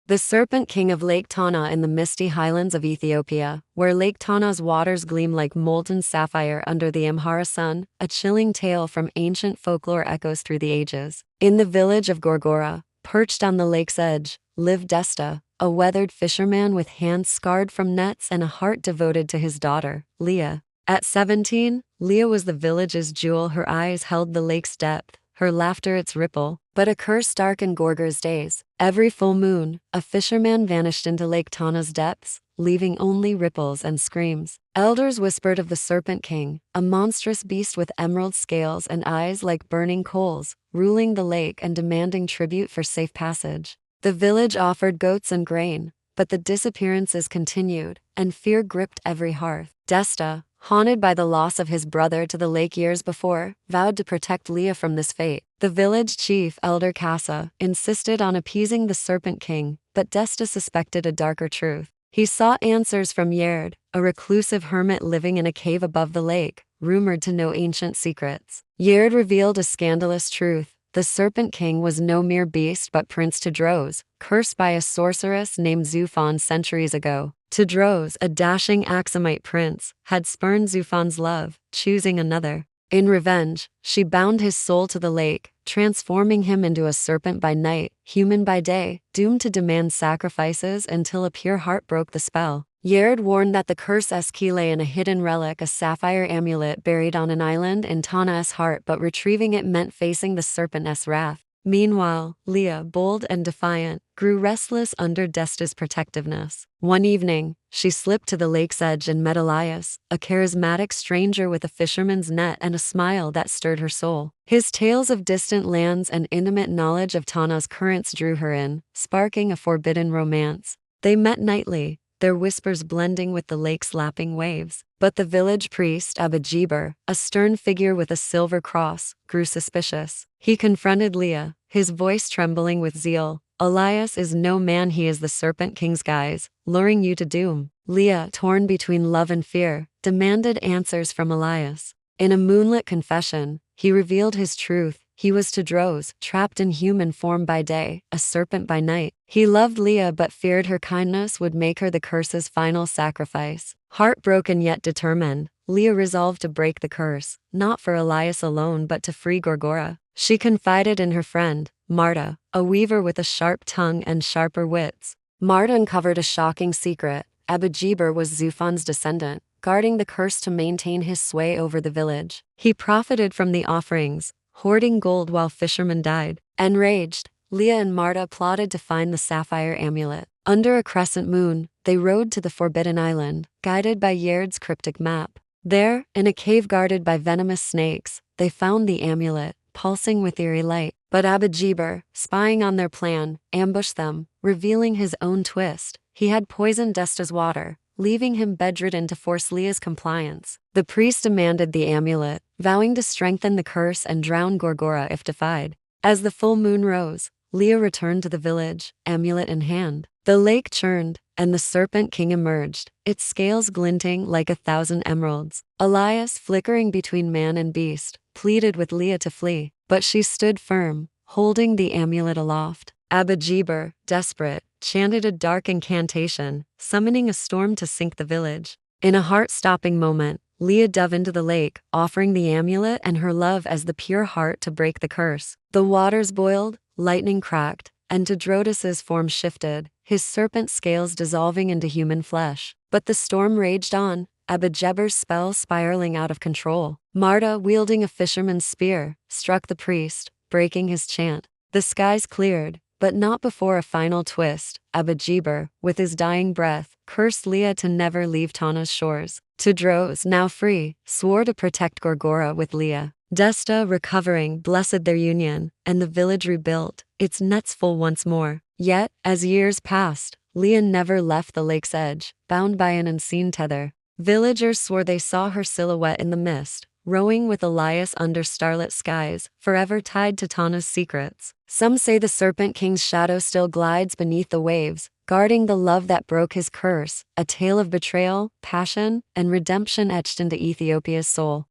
The Serpent King of Lake Tana in the misty highlands of Ethiopia, where Lake Tana's waters gleam like molten sapphire under the Amhara sun, a chilling tale from ancient folklore echoes through the ages. In the village of Gorgora, perched on the lake's edge, lived Desta, a weathered fisherman with hands scarred from nets and a heart devoted to his daughter, Liya. At 17, Liya was the village's jewel. Her eyes held the lake's depth, her laughter its ripple. But a curse darkened Gorgora's days. Every full moon, a fisherman vanished into Lake Tana's depths, leaving only ripples and screams. Elders whispered of the Serpent King, a monstrous beast with emerald scales and eyes like burning coals, ruling the lake and demanding tribute for safe passage. The village offered goats and grain, but the disappearances continued, and fear gripped every hearth. Desta, haunted by the loss of his brother to the lake years before, vowed to protect Liya from this fate. The village chief, Elder Kasa, insisted on appeasing the Serpent King, but Desta suspected a darker truth. He sought answers from Yerd, a reclusive hermit living in a cave above the lake, rumored to know ancient secrets. Yerd revealed a scandalous truth. The Serpent King was no mere beast but Prince Tewodros, cursed by a sorceress named Zufan centuries ago. Tewodros, a dashing Axumite prince, had spurned Zufan's love, choosing another. In revenge, she bound his soul to the lake, transforming him into a serpent by night, human by day, doomed to demand sacrifices until a pure heart broke the spell. Yerd warned that the curse lay in a hidden relic, a sapphire amulet buried on an island in Tana's heart, but retrieving it meant facing the serpent's wrath. Meanwhile, Liya, bold and defiant, grew restless under Desta's protectiveness. One evening, she slipped to the lake's edge and met Elias, a charismatic stranger with a fisherman's net and a smile that stirred her soul. His tales of distant lands and intimate knowledge of Tana's currents drew her in, sparking a forbidden romance. They met nightly, their whispers blending with the lake's lapping waves. But the village priest, Abba, a stern figure with a silver cross, grew suspicious. He confronted Liya, his voice trembling with zeal. "Elias is no man, he is the Serpent King's guise, luring you to doom." Liya, torn between love and fear, demanded answers from Elias. In a moonlit confession, he revealed his truth. He was Tewodros, trapped in human form by day, a serpent by night. He loved Liya but feared her kindness would make her the curse's final sacrifice. Heartbroken yet determined, Liya resolved to break the curse, not for Elias alone but to free Gorgora. She confided in her friend, Marta, a weaver with a sharp tongue and sharper wits. Marta uncovered a shocking secret. Abba was Zufan's descendant, guarding the curse to maintain his sway over the village. He profited from the offerings, hoarding gold while fishermen died. Enraged, Liya and Marta plotted to find the sapphire amulet. Under a crescent moon, they rode to the Forbidden Island, guided by Yerd's cryptic map. There, in a cave guarded by venomous snakes, they found the amulet, pulsing with eerie light. But Abba, spying on their plan, ambushed them, revealing his own twist. He had poisoned Desta's water, leaving him bedridden to force Liya's compliance. The priest demanded the amulet, vowing to strengthen the curse and drown Gorgora if defied. As the full moon rose, Liya returned to the village, amulet in hand. The lake churned, and the Serpent King emerged, its scales glinting like 1,000 emeralds. Elias, flickering between man and beast, pleaded with Liya to flee, but she stood firm, holding the amulet aloft. Abba, desperate, chanted a dark incantation, summoning a storm to sink the village. In a heart-stopping moment, Liya dove into the lake, offering the amulet and her love as the pure heart to break the curse. The waters boiled, lightning cracked, and Tewodros's form shifted, his serpent scales dissolving into human flesh. But the storm raged on, Abba spell spiraling out of control. Marta, wielding a fisherman's spear, struck the priest, breaking his chant. The skies cleared, but not before a final twist. Abba, with his dying breath, cursed Liya to never leave Tana's shores. Tewodros, now free, swore to protect Gorgora with Liya. Desta, recovering, blessed their union, and the village rebuilt, its nets full once more. Yet, as years passed, Liya never left the lake's edge, bound by an unseen tether. Villagers swore they saw her silhouette in the mist, rowing with Elias under starlit skies, forever tied to Tana's secrets. Some say the Serpent King's shadow still glides beneath the waves, guarding the love that broke his curse, a tale of betrayal, passion, and redemption etched into Ethiopia's soul.